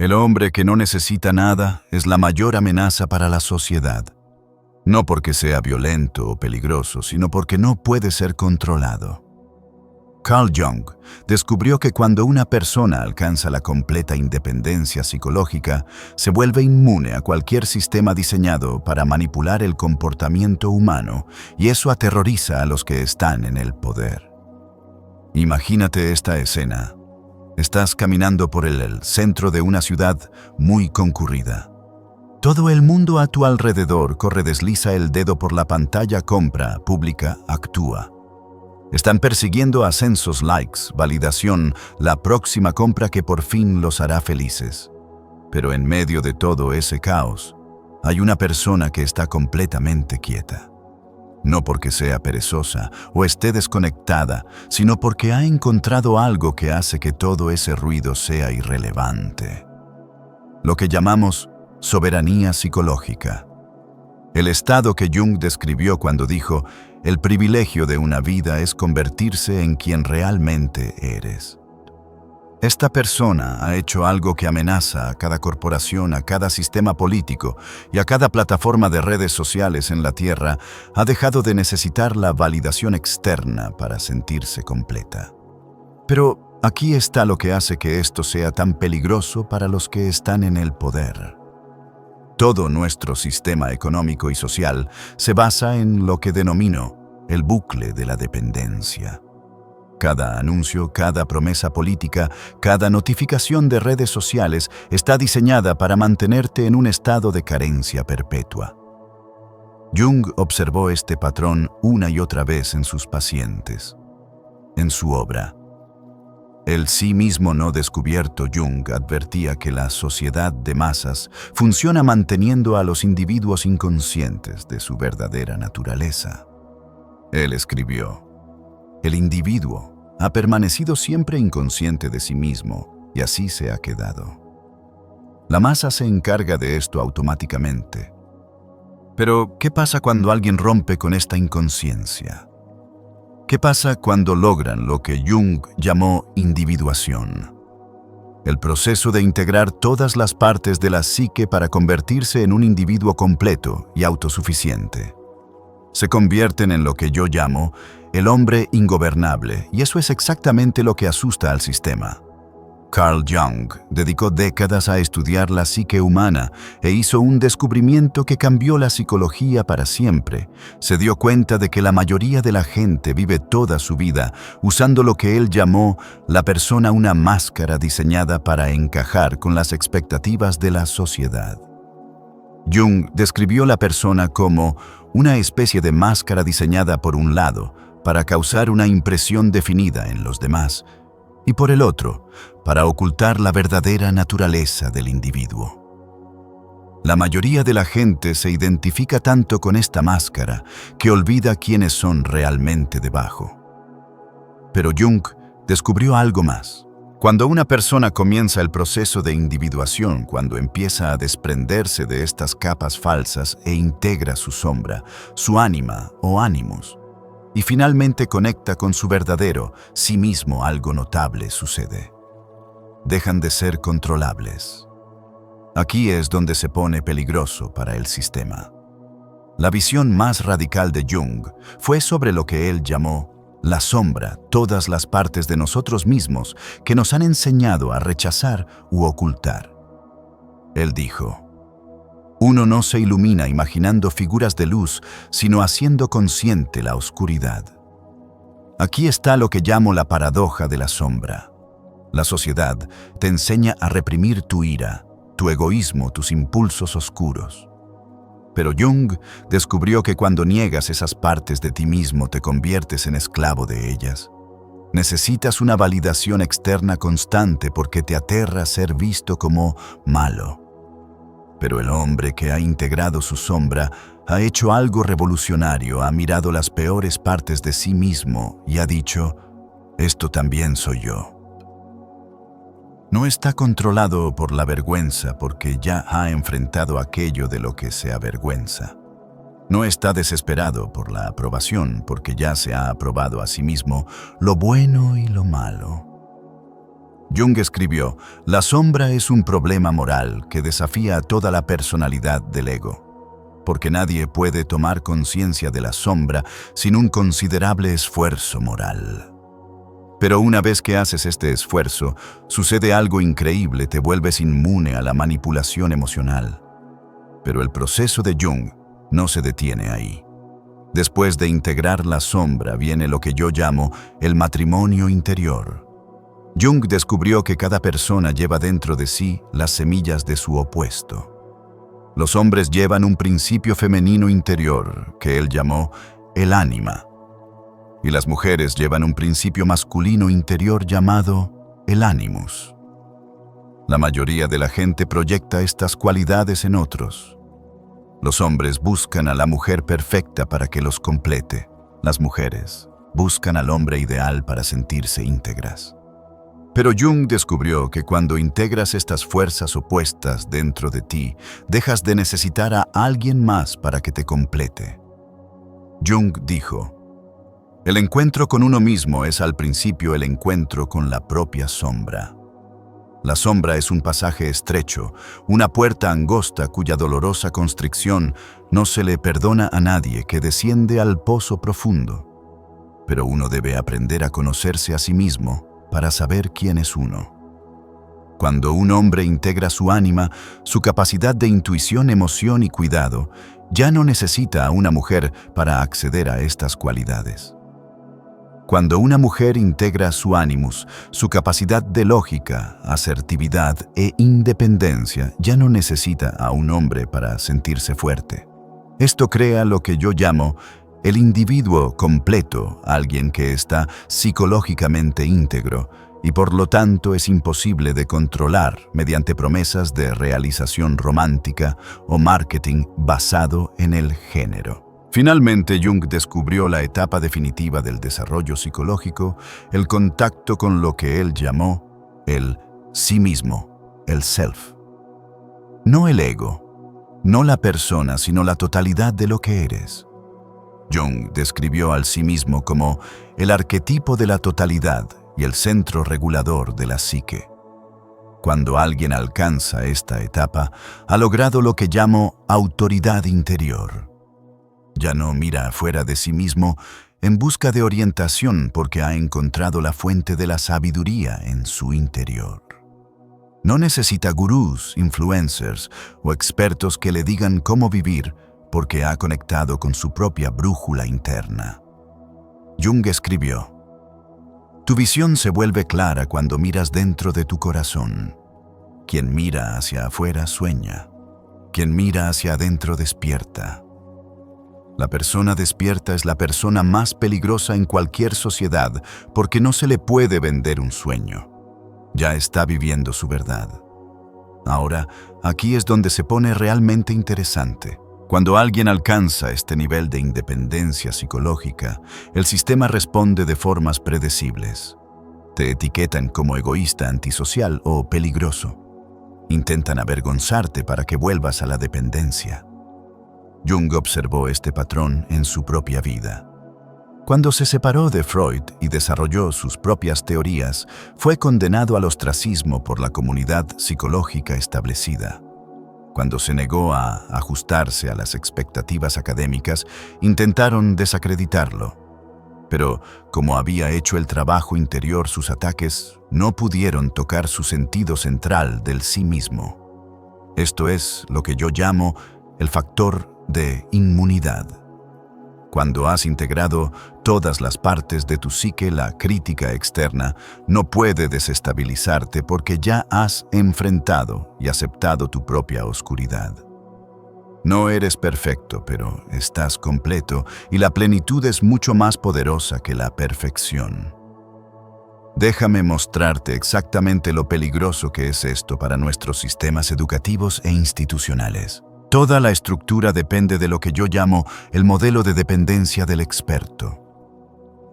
El hombre que no necesita nada es la mayor amenaza para la sociedad. No porque sea violento o peligroso, sino porque no puede ser controlado. Carl Jung descubrió que cuando una persona alcanza la completa independencia psicológica, se vuelve inmune a cualquier sistema diseñado para manipular el comportamiento humano, y eso aterroriza a los que están en el poder. Imagínate esta escena. Estás caminando por el centro de una ciudad muy concurrida. Todo el mundo a tu alrededor desliza el dedo por la pantalla compra, pública, actúa. Están persiguiendo ascensos, likes, validación, la próxima compra que por fin los hará felices. Pero en medio de todo ese caos, hay una persona que está completamente quieta. No porque sea perezosa o esté desconectada, sino porque ha encontrado algo que hace que todo ese ruido sea irrelevante. Lo que llamamos soberanía psicológica. El estado que Jung describió cuando dijo: el privilegio de una vida es convertirse en quien realmente eres. Esta persona ha hecho algo que amenaza a cada corporación, a cada sistema político y a cada plataforma de redes sociales en la Tierra. Ha dejado de necesitar la validación externa para sentirse completa. Pero aquí está lo que hace que esto sea tan peligroso para los que están en el poder. Todo nuestro sistema económico y social se basa en lo que denomino el bucle de la dependencia. Cada anuncio, cada promesa política, cada notificación de redes sociales está diseñada para mantenerte en un estado de carencia perpetua. Jung observó este patrón una y otra vez en sus pacientes. En su obra, El sí mismo no descubierto, Jung advertía que la sociedad de masas funciona manteniendo a los individuos inconscientes de su verdadera naturaleza. Él escribió: el individuo ha permanecido siempre inconsciente de sí mismo y así se ha quedado. La masa se encarga de esto automáticamente. Pero, ¿qué pasa cuando alguien rompe con esta inconsciencia? ¿Qué pasa cuando logran lo que Jung llamó individuación? El proceso de integrar todas las partes de la psique para convertirse en un individuo completo y autosuficiente. Se convierten en lo que yo llamo el hombre ingobernable, y eso es exactamente lo que asusta al sistema. Carl Jung dedicó décadas a estudiar la psique humana e hizo un descubrimiento que cambió la psicología para siempre. Se dio cuenta de que la mayoría de la gente vive toda su vida usando lo que él llamó la persona una máscara diseñada para encajar con las expectativas de la sociedad. Jung describió la persona como una especie de máscara diseñada por un lado para causar una impresión definida en los demás, y por el otro, para ocultar la verdadera naturaleza del individuo. La mayoría de la gente se identifica tanto con esta máscara que olvida quiénes son realmente debajo. Pero Jung descubrió algo más. Cuando una persona comienza el proceso de individuación, cuando empieza a desprenderse de estas capas falsas e integra su sombra, su ánima o ánimos, y finalmente conecta con su verdadero sí mismo, algo notable sucede. Dejan de ser controlables. Aquí es donde se pone peligroso para el sistema. La visión más radical de Jung fue sobre lo que él llamó la sombra, todas las partes de nosotros mismos que nos han enseñado a rechazar u ocultar. Él dijo: uno no se ilumina imaginando figuras de luz, sino haciendo consciente la oscuridad. Aquí está lo que llamo la paradoja de la sombra. La sociedad te enseña a reprimir tu ira, tu egoísmo, tus impulsos oscuros. Pero Jung descubrió que cuando niegas esas partes de ti mismo te conviertes en esclavo de ellas. Necesitas una validación externa constante porque te aterra ser visto como malo. Pero el hombre que ha integrado su sombra ha hecho algo revolucionario, ha mirado las peores partes de sí mismo y ha dicho: esto también soy yo. No está controlado por la vergüenza porque ya ha enfrentado aquello de lo que se avergüenza. No está desesperado por la aprobación porque ya se ha aprobado a sí mismo lo bueno y lo malo. Jung escribió, la sombra es un problema moral que desafía a toda la personalidad del ego, porque nadie puede tomar conciencia de la sombra sin un considerable esfuerzo moral. Pero una vez que haces este esfuerzo, sucede algo increíble, te vuelves inmune a la manipulación emocional. Pero el proceso de Jung no se detiene ahí. Después de integrar la sombra viene lo que yo llamo el matrimonio interior. Jung descubrió que cada persona lleva dentro de sí las semillas de su opuesto. Los hombres llevan un principio femenino interior que él llamó el ánima, y las mujeres llevan un principio masculino interior llamado el animus. La mayoría de la gente proyecta estas cualidades en otros. Los hombres buscan a la mujer perfecta para que los complete. Las mujeres buscan al hombre ideal para sentirse íntegras. Pero Jung descubrió que cuando integras estas fuerzas opuestas dentro de ti, dejas de necesitar a alguien más para que te complete. Jung dijo, el encuentro con uno mismo es al principio el encuentro con la propia sombra. La sombra es un pasaje estrecho, una puerta angosta cuya dolorosa constricción no se le perdona a nadie que desciende al pozo profundo. Pero uno debe aprender a conocerse a sí mismo para saber quién es uno. Cuando un hombre integra su ánima, su capacidad de intuición, emoción y cuidado, ya no necesita a una mujer para acceder a estas cualidades. Cuando una mujer integra su animus, su capacidad de lógica, asertividad e independencia, ya no necesita a un hombre para sentirse fuerte. Esto crea lo que yo llamo el individuo completo, alguien que está psicológicamente íntegro y por lo tanto es imposible de controlar mediante promesas de realización romántica o marketing basado en el género. Finalmente, Jung descubrió la etapa definitiva del desarrollo psicológico, el contacto con lo que él llamó el sí mismo, el self. No el ego, no la persona, sino la totalidad de lo que eres. Jung describió al sí mismo como el arquetipo de la totalidad y el centro regulador de la psique. Cuando alguien alcanza esta etapa, ha logrado lo que llamo autoridad interior. Ya no mira afuera de sí mismo en busca de orientación porque ha encontrado la fuente de la sabiduría en su interior. No necesita gurús, influencers o expertos que le digan cómo vivir porque ha conectado con su propia brújula interna. Jung escribió, tu visión se vuelve clara cuando miras dentro de tu corazón. Quien mira hacia afuera sueña. Quien mira hacia adentro despierta. La persona despierta es la persona más peligrosa en cualquier sociedad porque no se le puede vender un sueño. Ya está viviendo su verdad. Ahora, aquí es donde se pone realmente interesante. Cuando alguien alcanza este nivel de independencia psicológica, el sistema responde de formas predecibles. Te etiquetan como egoísta, antisocial o peligroso. Intentan avergonzarte para que vuelvas a la dependencia. Jung observó este patrón en su propia vida. Cuando se separó de Freud y desarrolló sus propias teorías, fue condenado al ostracismo por la comunidad psicológica establecida. Cuando se negó a ajustarse a las expectativas académicas, intentaron desacreditarlo. Pero, como había hecho el trabajo interior, sus ataques no pudieron tocar su sentido central del sí mismo. Esto es lo que yo llamo el factor de inmunidad. Cuando has integrado todas las partes de tu psique, la crítica externa no puede desestabilizarte porque ya has enfrentado y aceptado tu propia oscuridad. No eres perfecto, pero estás completo y la plenitud es mucho más poderosa que la perfección. Déjame mostrarte exactamente lo peligroso que es esto para nuestros sistemas educativos e institucionales. Toda la estructura depende de lo que yo llamo el modelo de dependencia del experto.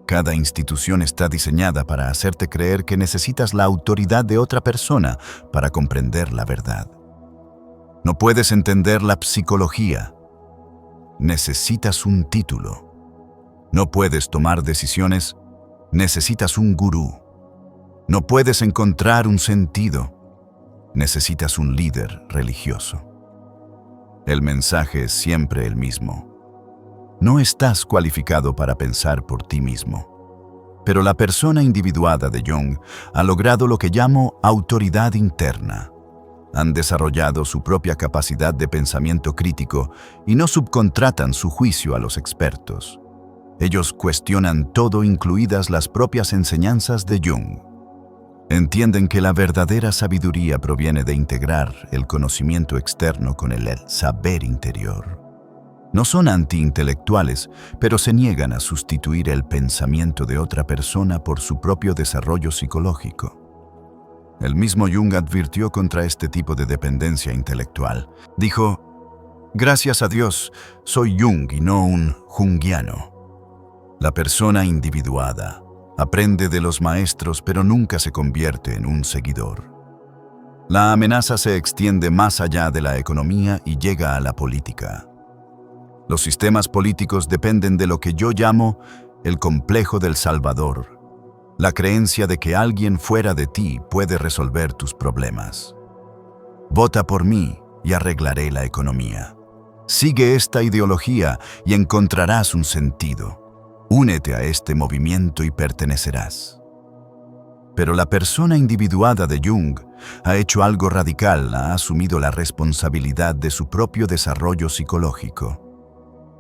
Cada institución está diseñada para hacerte creer que necesitas la autoridad de otra persona para comprender la verdad. No puedes entender la psicología. Necesitas un título. No puedes tomar decisiones. Necesitas un gurú. No puedes encontrar un sentido. Necesitas un líder religioso. El mensaje es siempre el mismo. No estás cualificado para pensar por ti mismo. Pero la persona individuada de Jung ha logrado lo que llamo autoridad interna. Han desarrollado su propia capacidad de pensamiento crítico y no subcontratan su juicio a los expertos. Ellos cuestionan todo, incluidas las propias enseñanzas de Jung. Entienden que la verdadera sabiduría proviene de integrar el conocimiento externo con el saber interior. No son antiintelectuales, pero se niegan a sustituir el pensamiento de otra persona por su propio desarrollo psicológico. El mismo Jung advirtió contra este tipo de dependencia intelectual. Dijo: «Gracias a Dios, soy Jung y no un junguiano». La persona individuada aprende de los maestros, pero nunca se convierte en un seguidor. La amenaza se extiende más allá de la economía y llega a la política. Los sistemas políticos dependen de lo que yo llamo el complejo del Salvador, la creencia de que alguien fuera de ti puede resolver tus problemas. Vota por mí y arreglaré la economía. Sigue esta ideología y encontrarás un sentido. Únete a este movimiento y pertenecerás. Pero la persona individuada de Jung ha hecho algo radical, ha asumido la responsabilidad de su propio desarrollo psicológico.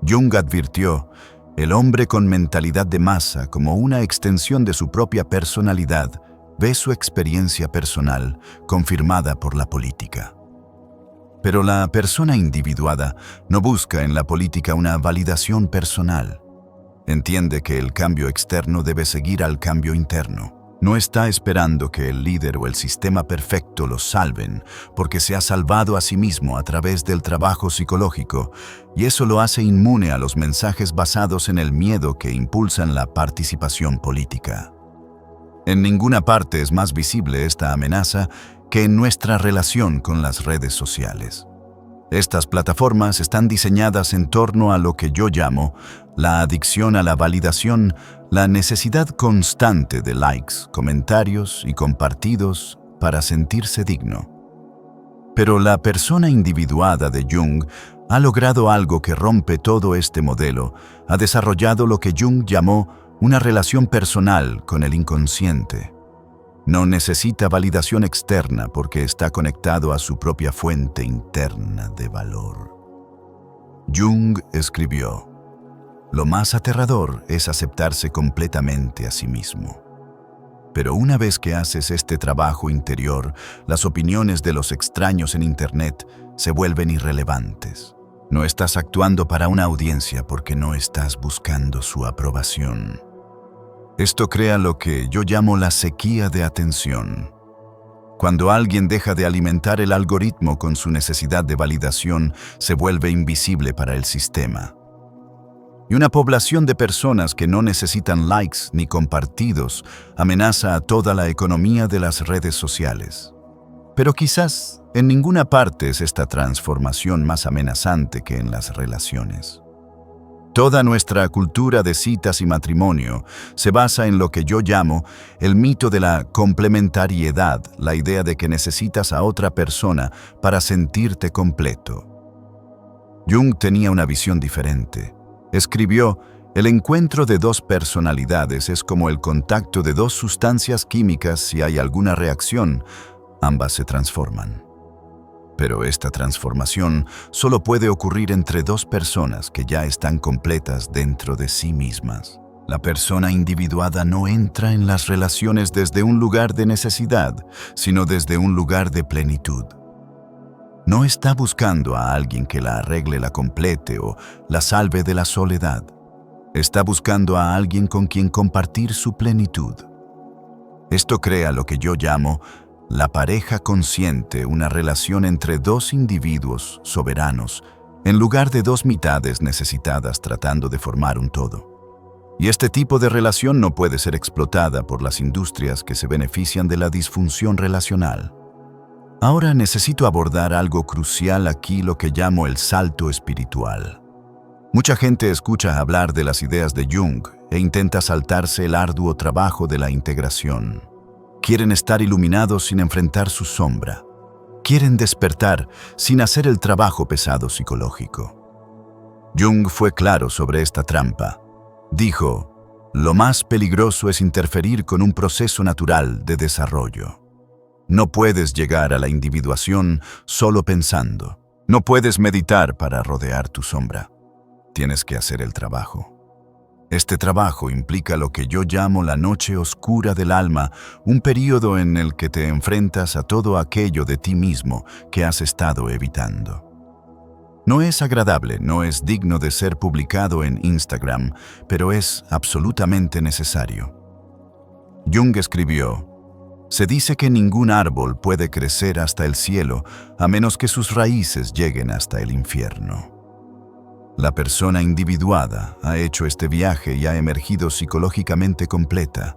Jung advirtió: el hombre con mentalidad de masa, como una extensión de su propia personalidad, ve su experiencia personal confirmada por la política. Pero la persona individuada no busca en la política una validación personal. Entiende que el cambio externo debe seguir al cambio interno. No está esperando que el líder o el sistema perfecto lo salven, porque se ha salvado a sí mismo a través del trabajo psicológico, y eso lo hace inmune a los mensajes basados en el miedo que impulsan la participación política. En ninguna parte es más visible esta amenaza que en nuestra relación con las redes sociales. Estas plataformas están diseñadas en torno a lo que yo llamo la adicción a la validación, la necesidad constante de likes, comentarios y compartidos para sentirse digno. Pero la persona individuada de Jung ha logrado algo que rompe todo este modelo, ha desarrollado lo que Jung llamó una relación personal con el inconsciente. No necesita validación externa porque está conectado a su propia fuente interna de valor. Jung escribió: «Lo más aterrador es aceptarse completamente a sí mismo. Pero una vez que haces este trabajo interior, las opiniones de los extraños en Internet se vuelven irrelevantes. No estás actuando para una audiencia porque no estás buscando su aprobación». Esto crea lo que yo llamo la sequía de atención. Cuando alguien deja de alimentar el algoritmo con su necesidad de validación, se vuelve invisible para el sistema. Y una población de personas que no necesitan likes ni compartidos amenaza a toda la economía de las redes sociales. Pero quizás en ninguna parte es esta transformación más amenazante que en las relaciones. Toda nuestra cultura de citas y matrimonio se basa en lo que yo llamo el mito de la complementariedad, la idea de que necesitas a otra persona para sentirte completo. Jung tenía una visión diferente. Escribió: «El encuentro de dos personalidades es como el contacto de dos sustancias químicas. Si hay alguna reacción, ambas se transforman. Pero esta transformación solo puede ocurrir entre dos personas que ya están completas dentro de sí mismas. La persona individuada no entra en las relaciones desde un lugar de necesidad, sino desde un lugar de plenitud. No está buscando a alguien que la arregle, la complete o la salve de la soledad. Está buscando a alguien con quien compartir su plenitud. Esto crea lo que yo llamo la pareja consciente, una relación entre dos individuos soberanos, en lugar de dos mitades necesitadas tratando de formar un todo. Y este tipo de relación no puede ser explotada por las industrias que se benefician de la disfunción relacional. Ahora necesito abordar algo crucial aquí, lo que llamo el salto espiritual. Mucha gente escucha hablar de las ideas de Jung e intenta saltarse el arduo trabajo de la integración. Quieren estar iluminados sin enfrentar su sombra. Quieren despertar sin hacer el trabajo pesado psicológico. Jung fue claro sobre esta trampa. Dijo, lo más peligroso es interferir con un proceso natural de desarrollo. No puedes llegar a la individuación solo pensando. No puedes meditar para rodear tu sombra. Tienes que hacer el trabajo. Este trabajo implica lo que yo llamo la noche oscura del alma, un período en el que te enfrentas a todo aquello de ti mismo que has estado evitando. No es agradable, no es digno de ser publicado en Instagram, pero es absolutamente necesario. Jung escribió, se dice que ningún árbol puede crecer hasta el cielo a menos que sus raíces lleguen hasta el infierno. La persona individuada ha hecho este viaje y ha emergido psicológicamente completa.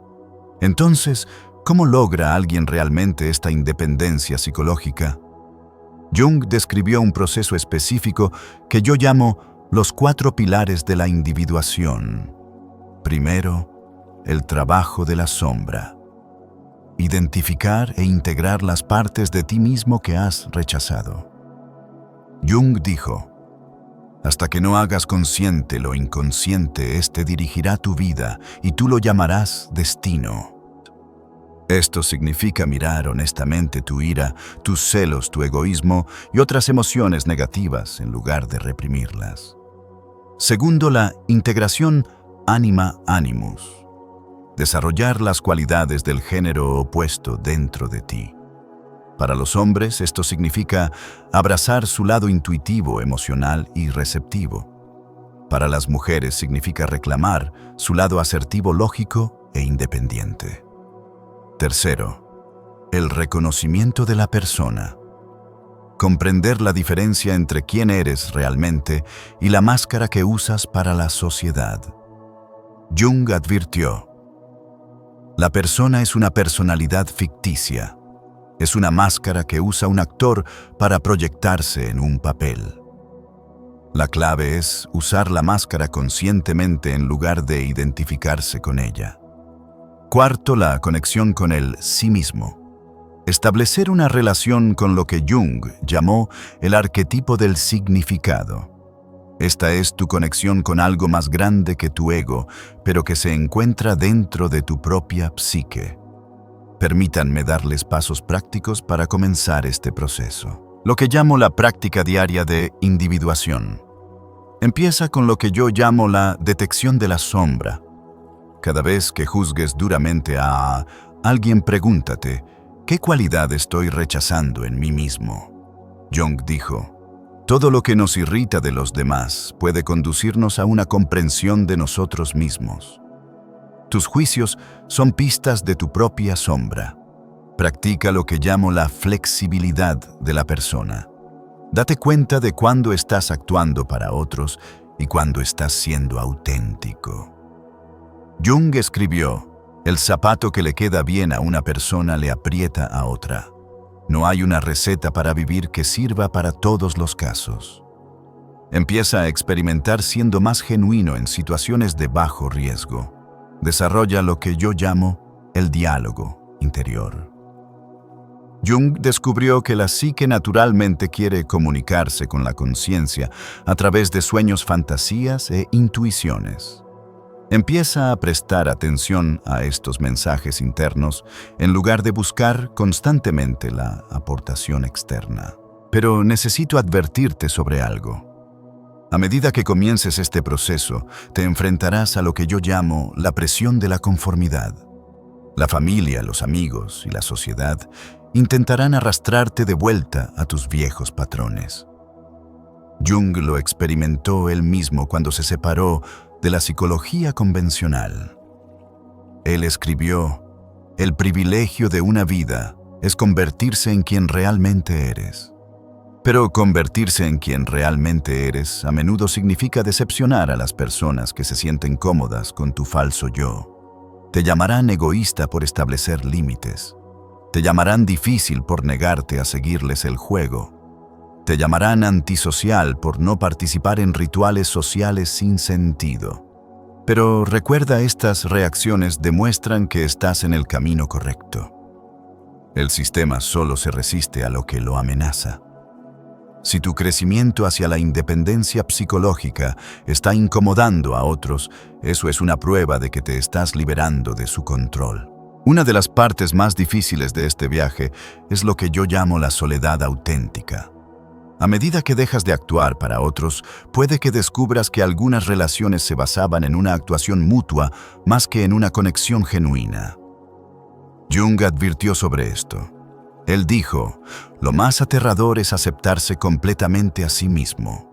Entonces, ¿cómo logra alguien realmente esta independencia psicológica? Jung describió un proceso específico que yo llamo los 4 pilares de la individuación. Primero, el trabajo de la sombra. Identificar e integrar las partes de ti mismo que has rechazado. Jung dijo, hasta que no hagas consciente lo inconsciente, este dirigirá tu vida y tú lo llamarás destino. Esto significa mirar honestamente tu ira, tus celos, tu egoísmo y otras emociones negativas en lugar de reprimirlas. Segundo, la integración ánima-animus. Desarrollar las cualidades del género opuesto dentro de ti. Para los hombres, esto significa abrazar su lado intuitivo, emocional y receptivo. Para las mujeres significa reclamar su lado asertivo, lógico e independiente. Tercero, el reconocimiento de la persona. Comprender la diferencia entre quién eres realmente y la máscara que usas para la sociedad. Jung advirtió, la persona es una personalidad ficticia. Es una máscara que usa un actor para proyectarse en un papel. La clave es usar la máscara conscientemente en lugar de identificarse con ella. Cuarto, la conexión con el sí mismo. Establecer una relación con lo que Jung llamó el arquetipo del significado. Esta es tu conexión con algo más grande que tu ego, pero que se encuentra dentro de tu propia psique. Permítanme darles pasos prácticos para comenzar este proceso. Lo que llamo la práctica diaria de individuación. Empieza con lo que yo llamo la detección de la sombra. Cada vez que juzgues duramente a alguien, pregúntate, ¿qué cualidad estoy rechazando en mí mismo? Jung dijo, todo lo que nos irrita de los demás puede conducirnos a una comprensión de nosotros mismos. Tus juicios son pistas de tu propia sombra. Practica lo que llamo la flexibilidad de la persona. Date cuenta de cuándo estás actuando para otros y cuándo estás siendo auténtico. Jung escribió, el zapato que le queda bien a una persona le aprieta a otra. No hay una receta para vivir que sirva para todos los casos. Empieza a experimentar siendo más genuino en situaciones de bajo riesgo. Desarrolla lo que yo llamo el diálogo interior. Jung descubrió que la psique naturalmente quiere comunicarse con la conciencia a través de sueños, fantasías e intuiciones. Empieza a prestar atención a estos mensajes internos en lugar de buscar constantemente la aportación externa. Pero necesito advertirte sobre algo. A medida que comiences este proceso, te enfrentarás a lo que yo llamo la presión de la conformidad. La familia, los amigos y la sociedad intentarán arrastrarte de vuelta a tus viejos patrones. Jung lo experimentó él mismo cuando se separó de la psicología convencional. Él escribió, el privilegio de una vida es convertirse en quien realmente eres. Pero convertirse en quien realmente eres a menudo significa decepcionar a las personas que se sienten cómodas con tu falso yo. Te llamarán egoísta por establecer límites. Te llamarán difícil por negarte a seguirles el juego. Te llamarán antisocial por no participar en rituales sociales sin sentido. Pero recuerda, estas reacciones demuestran que estás en el camino correcto. El sistema solo se resiste a lo que lo amenaza. Si tu crecimiento hacia la independencia psicológica está incomodando a otros, eso es una prueba de que te estás liberando de su control. Una de las partes más difíciles de este viaje es lo que yo llamo la soledad auténtica. A medida que dejas de actuar para otros, puede que descubras que algunas relaciones se basaban en una actuación mutua más que en una conexión genuina. Jung advirtió sobre esto. Él dijo, lo más aterrador es aceptarse completamente a sí mismo.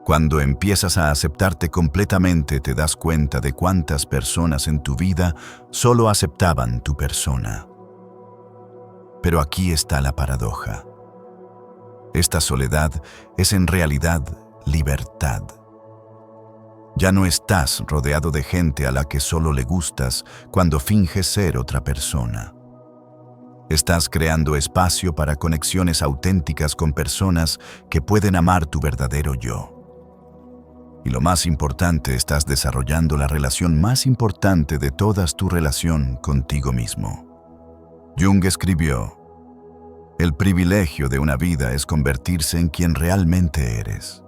Cuando empiezas a aceptarte completamente, te das cuenta de cuántas personas en tu vida solo aceptaban tu persona. Pero aquí está la paradoja. Esta soledad es en realidad libertad. Ya no estás rodeado de gente a la que solo le gustas cuando finges ser otra persona. Estás creando espacio para conexiones auténticas con personas que pueden amar tu verdadero yo. Y lo más importante, estás desarrollando la relación más importante de todas, tu relación contigo mismo. Jung escribió, el privilegio de una vida es convertirse en quien realmente eres.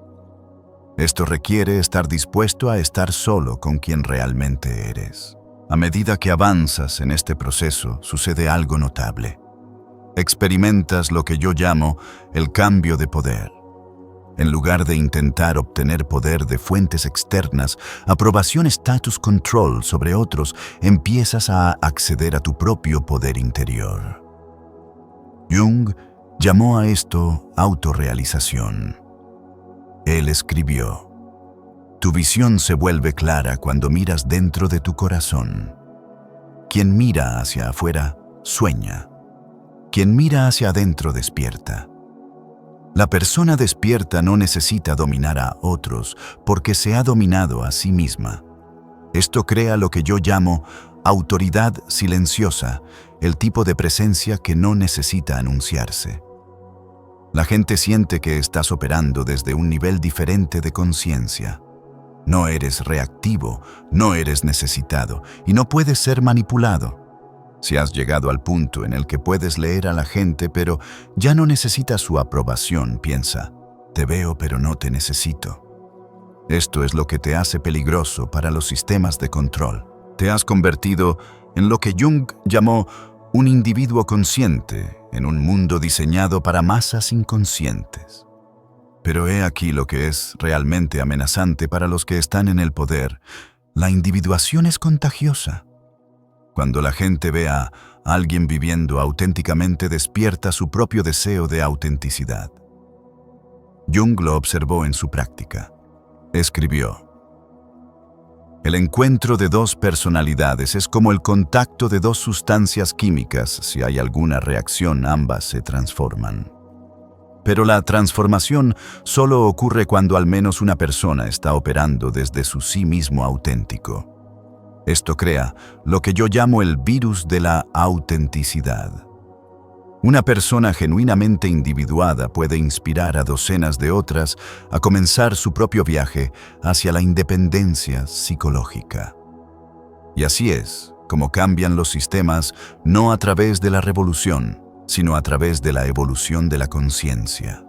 Esto requiere estar dispuesto a estar solo con quien realmente eres. A medida que avanzas en este proceso, sucede algo notable. Experimentas lo que yo llamo el cambio de poder. En lugar de intentar obtener poder de fuentes externas, aprobación, status control sobre otros, empiezas a acceder a tu propio poder interior. Jung llamó a esto autorrealización. Él escribió, tu visión se vuelve clara cuando miras dentro de tu corazón. Quien mira hacia afuera, sueña. Quien mira hacia adentro, despierta. La persona despierta no necesita dominar a otros porque se ha dominado a sí misma. Esto crea lo que yo llamo autoridad silenciosa, el tipo de presencia que no necesita anunciarse. La gente siente que estás operando desde un nivel diferente de conciencia. No eres reactivo, no eres necesitado y no puedes ser manipulado. Si has llegado al punto en el que puedes leer a la gente pero ya no necesitas su aprobación, piensa, te veo pero no te necesito. Esto es lo que te hace peligroso para los sistemas de control. Te has convertido en lo que Jung llamó un individuo consciente en un mundo diseñado para masas inconscientes. Pero he aquí lo que es realmente amenazante para los que están en el poder. La individuación es contagiosa. Cuando la gente ve a alguien viviendo auténticamente, despierta su propio deseo de autenticidad. Jung lo observó en su práctica. Escribió, el encuentro de dos personalidades es como el contacto de dos sustancias químicas. Si hay alguna reacción, ambas se transforman. Pero la transformación solo ocurre cuando al menos una persona está operando desde su sí mismo auténtico. Esto crea lo que yo llamo el virus de la autenticidad. Una persona genuinamente individuada puede inspirar a docenas de otras a comenzar su propio viaje hacia la independencia psicológica. Y así es como cambian los sistemas, no a través de la revolución, sino a través de la evolución de la conciencia.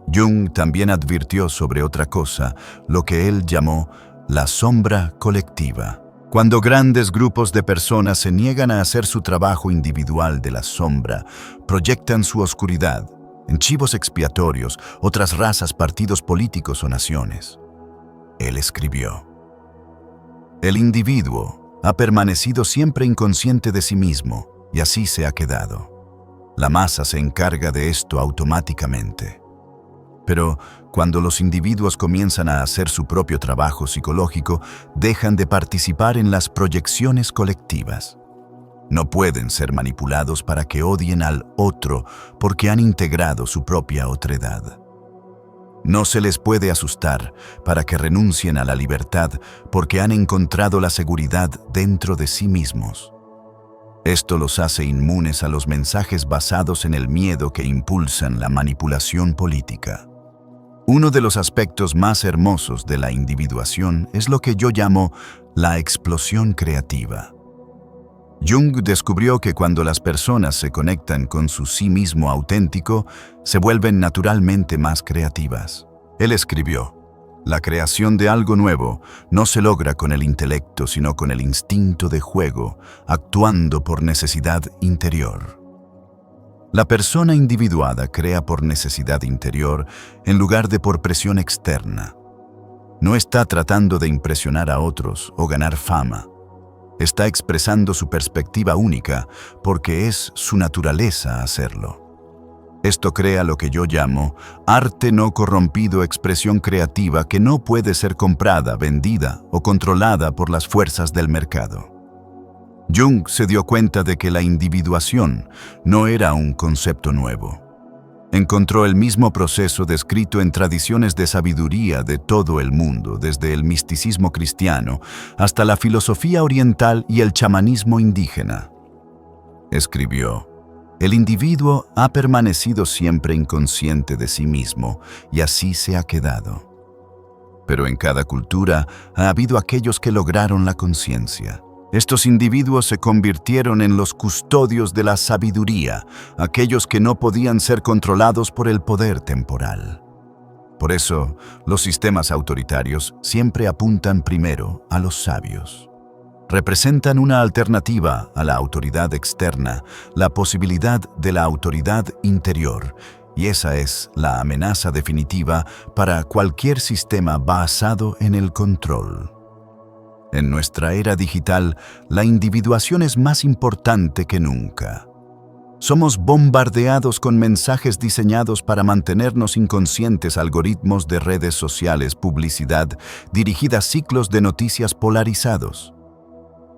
Jung también advirtió sobre otra cosa, lo que él llamó la sombra colectiva. Cuando grandes grupos de personas se niegan a hacer su trabajo individual de la sombra, proyectan su oscuridad en chivos expiatorios, otras razas, partidos políticos o naciones. Él escribió, el individuo ha permanecido siempre inconsciente de sí mismo y así se ha quedado. La masa se encarga de esto automáticamente. Pero cuando los individuos comienzan a hacer su propio trabajo psicológico, dejan de participar en las proyecciones colectivas. No pueden ser manipulados para que odien al otro porque han integrado su propia otredad. No se les puede asustar para que renuncien a la libertad porque han encontrado la seguridad dentro de sí mismos. Esto los hace inmunes a los mensajes basados en el miedo que impulsan la manipulación política. Uno de los aspectos más hermosos de la individuación es lo que yo llamo la explosión creativa. Jung descubrió que cuando las personas se conectan con su sí mismo auténtico, se vuelven naturalmente más creativas. Él escribió: la creación de algo nuevo no se logra con el intelecto, sino con el instinto de juego, actuando por necesidad interior. La persona individuada crea por necesidad interior en lugar de por presión externa. No está tratando de impresionar a otros o ganar fama. Está expresando su perspectiva única porque es su naturaleza hacerlo. Esto crea lo que yo llamo arte no corrompido, expresión creativa que no puede ser comprada, vendida o controlada por las fuerzas del mercado. Jung se dio cuenta de que la individuación no era un concepto nuevo. Encontró el mismo proceso descrito en tradiciones de sabiduría de todo el mundo, desde el misticismo cristiano hasta la filosofía oriental y el chamanismo indígena. Escribió: el individuo ha permanecido siempre inconsciente de sí mismo y así se ha quedado. Pero en cada cultura ha habido aquellos que lograron la conciencia. Estos individuos se convirtieron en los custodios de la sabiduría, aquellos que no podían ser controlados por el poder temporal. Por eso, los sistemas autoritarios siempre apuntan primero a los sabios. Representan una alternativa a la autoridad externa, la posibilidad de la autoridad interior, y esa es la amenaza definitiva para cualquier sistema basado en el control. En nuestra era digital, la individuación es más importante que nunca. Somos bombardeados con mensajes diseñados para mantenernos inconscientes, algoritmos de redes sociales, publicidad, dirigidas ciclos de noticias polarizados.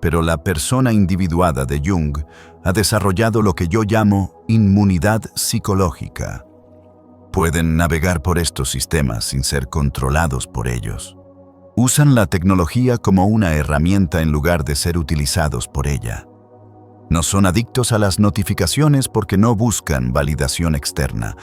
Pero la persona individuada de Jung ha desarrollado lo que yo llamo inmunidad psicológica. Pueden navegar por estos sistemas sin ser controlados por ellos. Usan la tecnología como una herramienta en lugar de ser utilizados por ella. No son adictos a las notificaciones porque no buscan validación externa.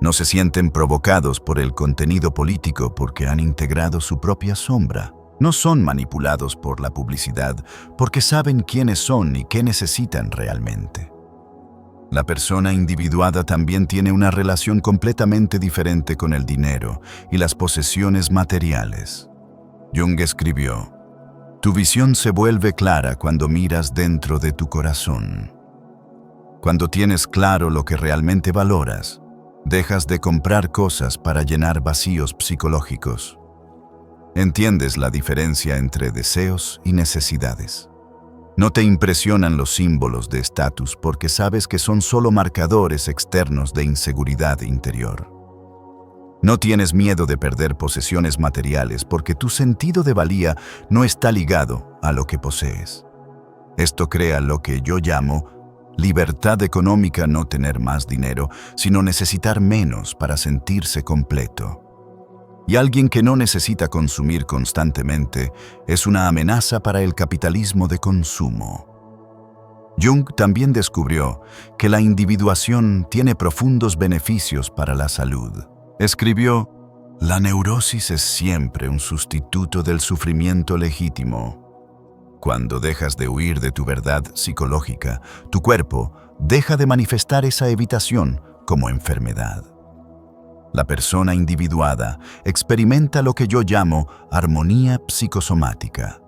No se sienten provocados por el contenido político porque han integrado su propia sombra. No son manipulados por la publicidad porque saben quiénes son y qué necesitan realmente. La persona individuada también tiene una relación completamente diferente con el dinero y las posesiones materiales. Jung escribió: tu visión se vuelve clara cuando miras dentro de tu corazón. Cuando tienes claro lo que realmente valoras, dejas de comprar cosas para llenar vacíos psicológicos. Entiendes la diferencia entre deseos y necesidades. No te impresionan los símbolos de estatus porque sabes que son solo marcadores externos de inseguridad interior. No tienes miedo de perder posesiones materiales porque tu sentido de valía no está ligado a lo que posees. Esto crea lo que yo llamo libertad económica, no tener más dinero, sino necesitar menos para sentirse completo. Y alguien que no necesita consumir constantemente es una amenaza para el capitalismo de consumo. Jung también descubrió que la individuación tiene profundos beneficios para la salud. Escribió: la neurosis es siempre un sustituto del sufrimiento legítimo. Cuando dejas de huir de tu verdad psicológica, tu cuerpo deja de manifestar esa evitación como enfermedad. La persona individuada experimenta lo que yo llamo armonía psicosomática.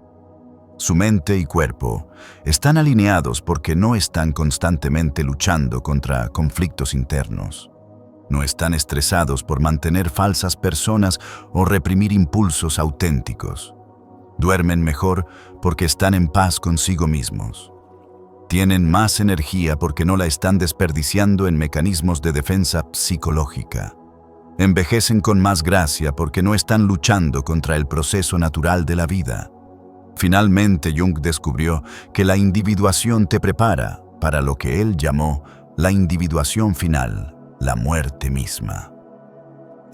Su mente y cuerpo están alineados porque no están constantemente luchando contra conflictos internos. No están estresados por mantener falsas personas o reprimir impulsos auténticos. Duermen mejor porque están en paz consigo mismos. Tienen más energía porque no la están desperdiciando en mecanismos de defensa psicológica. Envejecen con más gracia porque no están luchando contra el proceso natural de la vida. Finalmente, Jung descubrió que la individuación te prepara para lo que él llamó la individuación final, la muerte misma.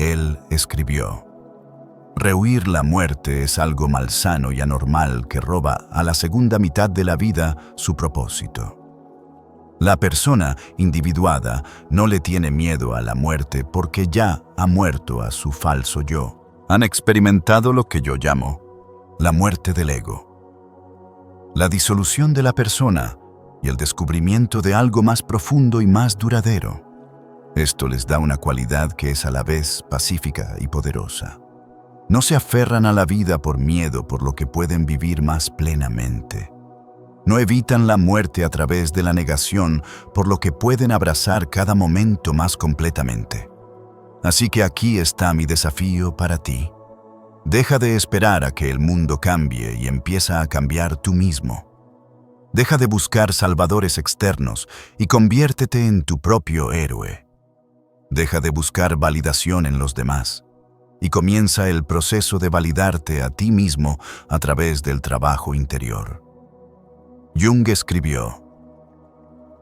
Él escribió: rehuir la muerte es algo malsano y anormal que roba a la segunda mitad de la vida su propósito. La persona individuada no le tiene miedo a la muerte porque ya ha muerto a su falso yo. Han experimentado lo que yo llamo la muerte del ego. La disolución de la persona y el descubrimiento de algo más profundo y más duradero. Esto les da una cualidad que es a la vez pacífica y poderosa. No se aferran a la vida por miedo por lo que pueden vivir más plenamente. No evitan la muerte a través de la negación por lo que pueden abrazar cada momento más completamente. Así que aquí está mi desafío para ti. Deja de esperar a que el mundo cambie y empieza a cambiar tú mismo. Deja de buscar salvadores externos y conviértete en tu propio héroe. Deja de buscar validación en los demás y comienza el proceso de validarte a ti mismo a través del trabajo interior. Jung escribió: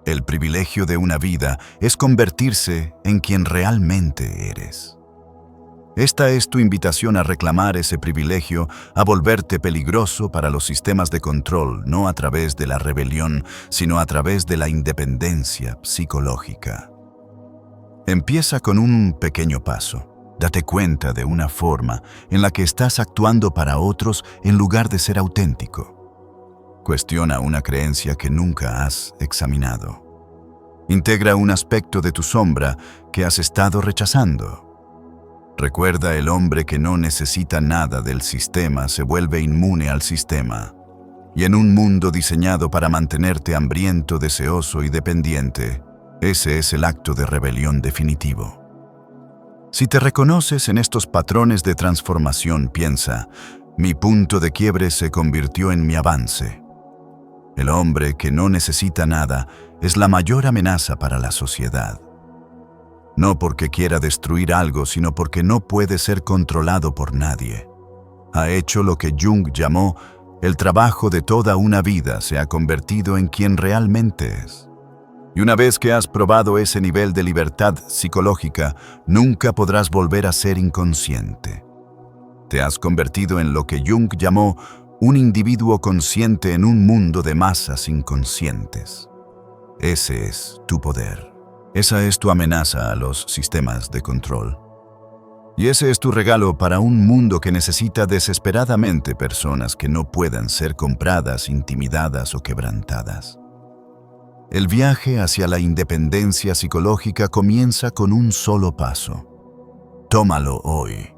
el privilegio de una vida es convertirse en quien realmente eres. Esta es tu invitación a reclamar ese privilegio, a volverte peligroso para los sistemas de control, no a través de la rebelión, sino a través de la independencia psicológica. Empieza con un pequeño paso. Date cuenta de una forma en la que estás actuando para otros en lugar de ser auténtico. Cuestiona una creencia que nunca has examinado. Integra un aspecto de tu sombra que has estado rechazando. Recuerda, el hombre que no necesita nada del sistema se vuelve inmune al sistema. Y en un mundo diseñado para mantenerte hambriento, deseoso y dependiente, ese es el acto de rebelión definitivo. Si te reconoces en estos patrones de transformación, piensa: mi punto de quiebre se convirtió en mi avance. El hombre que no necesita nada es la mayor amenaza para la sociedad. No porque quiera destruir algo, sino porque no puede ser controlado por nadie. Ha hecho lo que Jung llamó el trabajo de toda una vida, se ha convertido en quien realmente es. Y una vez que has probado ese nivel de libertad psicológica, nunca podrás volver a ser inconsciente. Te has convertido en lo que Jung llamó un individuo consciente en un mundo de masas inconscientes. Ese es tu poder. Esa es tu amenaza a los sistemas de control. Y ese es tu regalo para un mundo que necesita desesperadamente personas que no puedan ser compradas, intimidadas o quebrantadas. El viaje hacia la independencia psicológica comienza con un solo paso. Tómalo hoy.